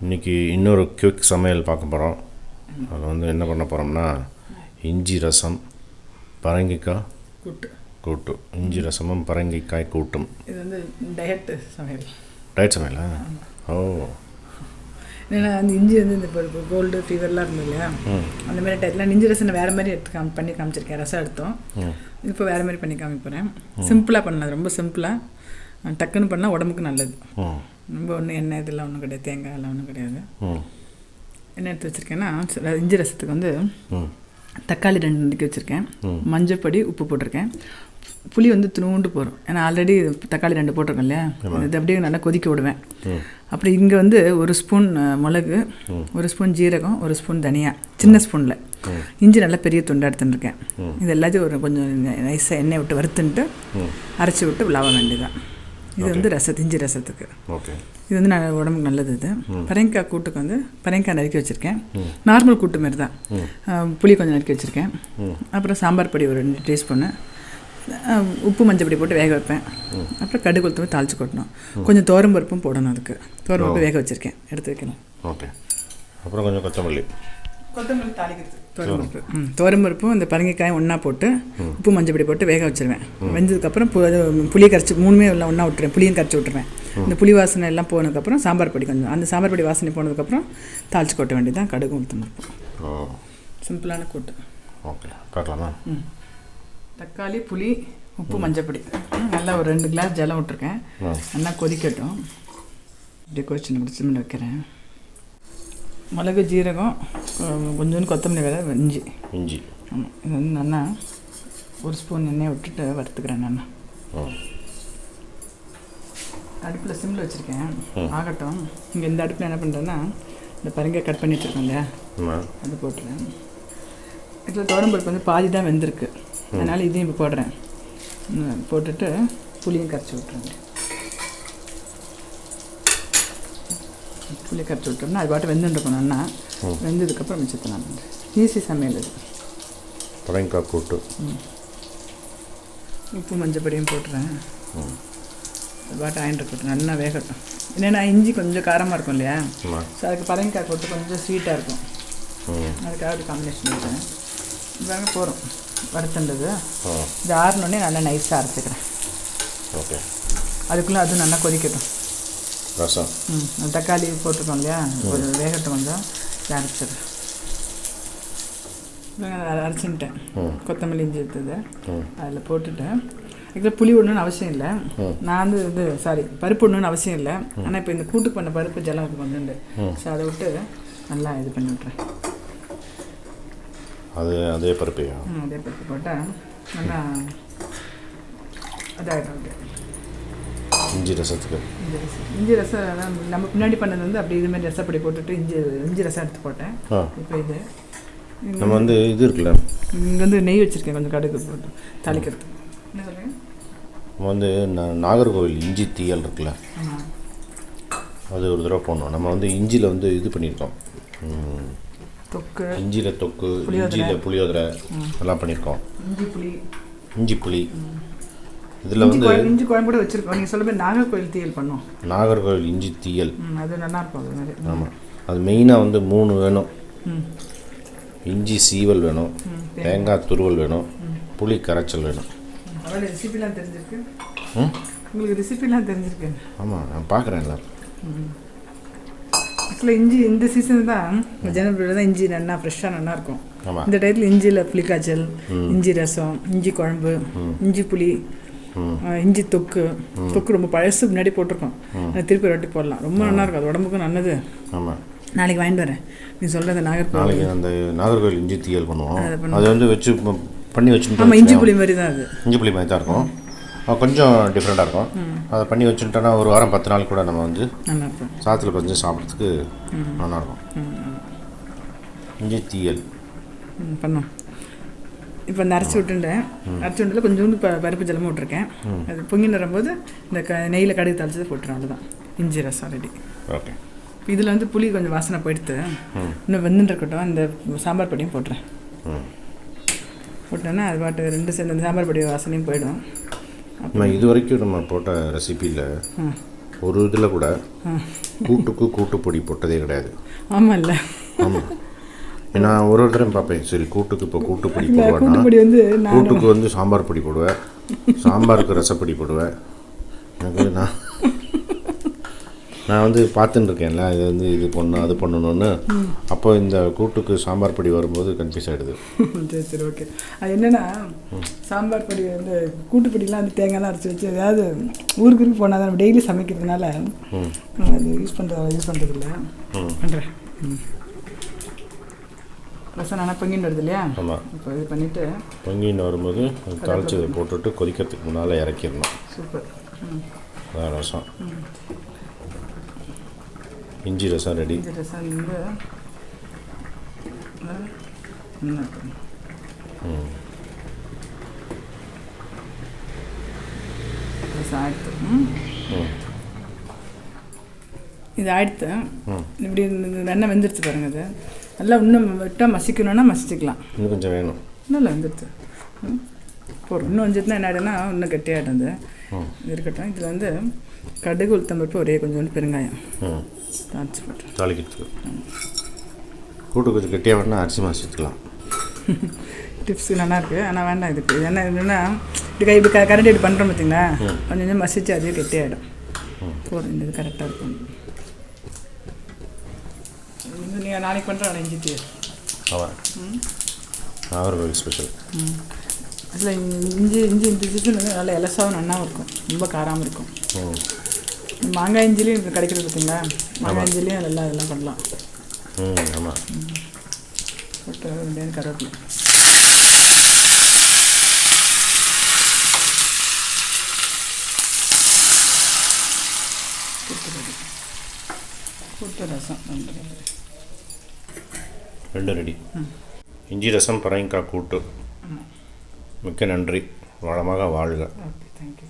இன்றைக்கி இன்னொரு குவிக் சமையல் பார்க்க போகிறோம். அது வந்து என்ன பண்ண போகிறோம்னா இஞ்சி ரசம் பரங்கிக்காய் கூட்டு. இஞ்சி ரசமும் பரங்கிக்காய் கூட்டும். இது வந்து டயட் சமையல். டயட் சமையலா? ஓ, ஏன்னா அந்த இஞ்சி வந்து இந்த இப்போ கோல்டு ஃபீவர்லாம் இருந்தது இல்லையா, அந்த மாதிரி டயத்தில் இஞ்சி ரசம் வேறு மாதிரி எடுத்து பண்ணி காமிச்சிருக்கேன். ரசம் எடுத்தோம், இப்போ வேறு மாதிரி பண்ணி காமிப்பேன். சிம்பிளாக பண்ணலாம், ரொம்ப சிம்பிளாக டக்குன்னு பண்ணால் உடம்புக்கு நல்லது. ரொம்ப ஒன்றும் எண்ணெய் இதெல்லாம் ஒன்றும் கிடையாது, தேங்காய் எல்லாம் ஒன்றும் கிடையாது. என்ன எடுத்து வச்சுருக்கேன்னா இஞ்சி ரசத்துக்கு வந்து தக்காளி 2 நறுக்கி வச்சுருக்கேன், மஞ்சப்பொடி, உப்பு போட்டிருக்கேன். புளி வந்து துணுண்டு போகிறோம், ஏன்னா ஆல்ரெடி தக்காளி 2 போட்டிருக்கோம் இல்லையா, இது அப்படியே நல்லா கொதிக்க விடுவேன். அப்படி இங்கே வந்து 1 ஸ்பூன் மிளகு, 1 ஸ்பூன் ஜீரகம், 1 ஸ்பூன் தனியா, சின்ன ஸ்பூனில் இஞ்சி நல்லா பெரிய துண்டாக எடுத்துட்டுருக்கேன். இது எல்லாத்தையும் ஒரு கொஞ்சம் நைஸாக எண்ணெய் விட்டு வறுத்துன்ட்டு அரைச்சி விட்டு விளாவ வேண்டியதான். இது வந்து இஞ்சி ரசத்துக்கு. இது வந்து நான் உடம்புக்கு நல்லது. இது பரங்கிக்காய் கூட்டுக்கு வந்து பரங்கிக்காய் நறுக்கி வச்சுருக்கேன், நார்மல் கூட்டு மாரி தான். புளி கொஞ்சம் நறுக்கி வச்சுருக்கேன். அப்புறம் சாம்பார் பொடி ஒரு 2 டீஸ்பூனு, உப்பு மஞ்சள் பொடி போட்டு வேக வைப்பேன். அப்புறம் கடுகு உளுத்தம் தாளித்து கொட்டணும். கொஞ்சம் பருப்பும் போடணும், அதுக்கு பருப்பு வேக வச்சுருக்கேன், எடுத்து வைக்கணும். ஓகே. அப்புறம் கொஞ்சம் கொத்தமல்லி தாளிக்கிறது. பருப்பும் இந்த பரங்கிக்காயும் ஒன்றா போட்டு உப்பு மஞ்சள் பொடி போட்டு வேக வச்சுருவேன். வெந்ததுக்கப்புறம் புளியை கரைச்சி 3மே எல்லாம் ஒன்றா விட்டுருவேன், புளியும் கரைச்சி விட்டுருவேன். இந்த புளி வாசனை எல்லாம் போனதுக்கப்புறம் சாம்பார் பொடி கொஞ்சம், அந்த சாம்பார் பொடி வாசனை போனதுக்கப்புறம் தாளித்து கொட்ட வேண்டியதான். கடுகு உளுத்தம் பருப்பு, சிம்பிளான கூட்டு. ஓகே, பார்க்கலாமா? தக்காளி, புளி, உப்பு, மஞ்சப்பொடி, நல்லா ஒரு 2 கிளாஸ் ஜலம் விட்டுருக்கேன். நல்லா கொதிக்கட்டும். இப்படி கொதிச்சு சிம்மில் வைக்கிறேன். மிளகு, ஜீரகம், கொஞ்சோண்டு கொத்தமல்லி வேலை, இஞ்சி. ஆமாம், இது வந்து நல்லா 1 ஸ்பூன் எண்ணெயை விட்டுட்டு வறுத்துக்கிறேன். நான் அடுப்பில் சிம்மில் வச்சுருக்கேன், ஆகட்டும். இங்கே இந்த அடுப்பில் என்ன பண்ணுறேன்னா இந்த பரங்கிக்காய் கட் பண்ணி வச்சுருக்கோம் இல்லையா, அது போட்டுறேன். இதில் பருப்பு வந்து பாதி தான் வெந்திருக்கு, அதனால் இதையும் இப்போ போடுறேன். போட்டுட்டு புளியும் கரைச்சி விட்டுறேன். புளி கரைச்சி விட்டோம்னா அது பாட்டு வெந்துட்டுருக்கணும்னா, வெந்ததுக்கப்புறம் மிச்சத்தலாம் ஈஸி சமையல் இது. பரங்கிக்காய் கூட்டு. உப்பு மஞ்சப்பொடியும் போட்டுறேன். அது பாட்டு ஆயின்ட்டுருக்கட்டும், நல்லா வேகட்டும். என்னென்னா இஞ்சி கொஞ்சம் காரமாக இருக்கும் இல்லையா, ஸோ அதுக்கு பரங்கிக்காய் போட்டு கொஞ்சம் ஸ்வீட்டாக இருக்கும், அதுக்காக ஒரு காம்பினேஷன் வைக்கிறேன். இதாங்க போகிறோம் வறுத்துண்டது. இது ஆறினோடனே நல்லா நைஸாக அரைச்சிக்கிறேன். ஓகே. அதுக்குள்ளே அதுவும் நல்லா கொதிக்கட்டும். ரசம் தக்காளி போட்டிருக்கோம் இல்லையா, ஒரு வேகட்டும், கொஞ்சம் அரைச்சிடுறேன். அரைச்சின்ட்டேன். கொத்தமல்லி இஞ்சி எடுத்தது அதில் போட்டுட்டேன். இதுல புளி விடணும்னு அவசியம் இல்லை, நான் வந்து பருப்பு விடணும்னு அவசியம் இல்லை. ஆனால் இப்போ இந்த கூட்டுக்கு பண்ண பருப்பு ஜலம் கொஞ்சோண்டு, ஸோ அதை விட்டு நல்லா இது பண்ணி விட்றேன். அதே பருப்பு போட்டால் நல்லா அதாகிடும். இஞ்சி ரசத்துக்கு இஞ்சி ரசம் நம்ம பின்னாடி பண்ணது வந்து அப்படி இது மாதிரி ரசப்பொடி போட்டுட்டு இஞ்சி ரசம் எடுத்து போட்டேன். இப்போ இது நம்ம வந்து இது இருக்குல்ல, இங்கே வந்து நெய் வச்சுருக்கேன், கொஞ்சம் கடுகு போட்டு தாளிக்கிறதுக்கு. என்ன சொல்லுங்கள்? நம்ம வந்து நாகர்கோவில் இஞ்சி தீயல் இருக்குல்ல, அது ஒரு தடவை போடணும். நம்ம வந்து இஞ்சியில் வந்து இது பண்ணியிருக்கோம், தொக்கு, இஞ்சியில் தொக்கு, இஞ்சியில் புளியோதரை எல்லாம் பண்ணியிருக்கோம். இஞ்சி புளி இதில் வந்து இஞ்சி குழம்பு கூட வச்சுருக்கோம். நீங்கள் சொல்ல போய் நாகர்கோவில் தீயல் பண்ணோம், நாகர்கோவில் இஞ்சி தீயல். அது நல்லாயிருக்கும். அது மாதிரி. ஆமாம், அது மெயினாக வந்து 3 வேணும். இஞ்சி சீவல் வேணும், தேங்காய் துருவல் வேணும், புளி கரைச்சல் வேணும். அவ்வளோ ரெசிபிலாம் தெரிஞ்சிருக்கு உங்களுக்கு? ரெசிபிலாம் தெரிஞ்சிருக்கு? ஆமாம், நான் பார்க்குறேன் எல்லாம். ஆக்சுவலாக இஞ்சி இந்த சீசன் தான், ஜனவரியில் தான் இஞ்சி நல்லா ஃப்ரெஷ்ஷாக நல்லாயிருக்கும். இந்த டயத்தில் இஞ்சியில் புளி காய்ச்சல், இஞ்சி ரசம், இஞ்சி குழம்பு, இஞ்சி புளி, இஞ்சி தொக்கு ரொம்ப பழசு முன்னாடி போட்டிருக்கோம், திருப்பி ரொட்டி போடலாம், ரொம்ப நல்லாயிருக்கும். அது உடம்புக்கும் நல்லது. ஆமாம், நாளைக்கு வாங்கிட்டு வரேன். நீ சொல்கிறது நாளைக்கு அந்த நாகர்கோவில் இஞ்சி தீயல் பண்ணுவோம். அது வந்து வச்சு பண்ணி வச்சுட்டு, ஆமாம், இஞ்சி புளி மாதிரி தான். அது இஞ்சி புளி மாதிரி தான் இருக்கும், கொஞ்சம் டிஃப்ரெண்ட்டாக இருக்கும். அதை பண்ணி வச்சுட்டோன்னா ஒரு வாரம் 10 நாள் கூட நம்ம வந்து நல்லாயிருக்கும், சாத்தில் கொஞ்சம் சாப்பிட்றதுக்கு நல்லாயிருக்கும். இஞ்சி தீயல் பண்ணோம். இப்போ இந்த அரைச்சி விட்டுல கொஞ்சோண்டு பருப்பு ஜலமும் விட்டுருக்கேன். அது பொங்கி வரும்போது இந்த நெய்யில் கடுகு தாளிச்சதை போட்டுருவேன். அவ்வளோதான், இஞ்சி ரசம் ரெடி. ஓகே. இதில் வந்து புளி கொஞ்சம் வாசனை போயிடுத்து, இன்னும் வெந்துட்டுருக்கட்டும். இந்த சாம்பார் பொடியும் போட்டுறேன். போட்டோன்னா அது பாட்டு 2 சேர்ந்து அந்த சாம்பார் பொடி வாசனையும் போயிடும். இது வரைக்கும் நம்ம போட்ட ரெசிபியில் ஒரு இதில் கூட கூட்டுக்கு கூட்டுப்பொடி போட்டதே கிடையாது. ஆமாம் இல்லை ஆமாம், நான் ஒரு தடவை பார்ப்பேன். சரி கூட்டுக்கு இப்போ கூட்டுப்பொடி போடுவேன்னா கூட்டுப்பொடி வந்து கூட்டுக்கு வந்து சாம்பார் பொடி போடுவேன், சாம்பாருக்கு ரசப்பொடி போடுவேன். எனக்கு நான் வந்து பார்த்துட்டு இருக்கேன்ல, இது வந்து இது பண்ணணும் அது பண்ணணும்னு. அப்போ இந்த கூட்டுக்கு சாம்பார் பொடி வரும்போது கன்ஃபியூஸ் ஆகிடுது. சரி சரி ஓகே. அது என்னென்னா சாம்பார் பொடி வந்து கூட்டுப்பொடிலாம் வந்து தேங்காய்லாம் அரைச்சி வச்சு ஏதாவது ஊருக்கு போனால் தான் டெய்லி சமைக்கிறதுனால அது யூஸ் பண்ணுறதில்ல. பண்ணுறேன் ரசம் நல்லா பொங்கின்னு வருது இல்லையா? ஆமாம், இப்போ இது பண்ணிவிட்டு பொங்கின்னு வரும்போது தாளிச்சதை போட்டுட்டு கொதிக்கிறதுக்கு முன்னால் இறக்கிடணும். சூப்பர். அதான் ரசம். இஞ்சி ரசம் ரெடி. இஞ்சி ரசம் வந்து இது ஆயிடுத்து. இப்படி வெண்ணெய் வெந்துருச்சு பாருங்க. அது நல்லா இன்னும் விட்டால் மசிக்கணுன்னா மசிச்சுக்கலாம். இன்னும் கொஞ்சம் வேணும். நல்லா வெந்துருச்சு போதும். இன்னும் வந்துட்டுனா என்ன ஆகிடும்னா இன்னும் கெட்டியாகிடும். அது இருக்கட்டும். இதில் வந்து கடுகு உளுத்தம்பருப்பு ஒரே கொஞ்சோண்டு பெருங்காயம் தாளிச்சு போட்டு தாளிக்கிறதுக்கு. கூட்டு கொஞ்சம் கெட்டியாக வேணா அரிசி மாசிக்கலாம். டிப்ஸு நல்லாயிருக்கு. ஆனால் வேண்டாம் இதுக்கு. இது என்னன்னா இப்படி கரண்டி இப்படி பண்ணுறோம் பார்த்தீங்களா, கொஞ்சம் கொஞ்சம் மசிச்சு அதே கெட்டியாகிடும். போதும், இந்த இது கரெக்டாக இருக்கும். இது நீங்கள் நாளைக்கு பண்ணுறோம் இஞ்சி தீர். ஆமாம், அவர்கள் ஸ்பெஷல். அதில் இஞ்சி இந்த சீசன் வந்து நல்லா இலசாவும் நன்னாவும் இருக்கும், ரொம்ப காராமல் இருக்கும். மாங்காய் இஞ்சிலையும் இப்போ கிடைக்கிறது பார்த்தீங்களா, மாங்காய் இஞ்சிலையும் நல்லா இதெல்லாம் பண்ணலாம். ஆமாம். போட்டு ரெண்டு கருவேப்பிலை கூட்டு ரசம் ரெண்டு ரெடி. இஞ்சி ரசம் பரங்கிக்காய் கூட்டு. மிக்க நன்றி. வளமாக வாழ்க. Okay, thank you.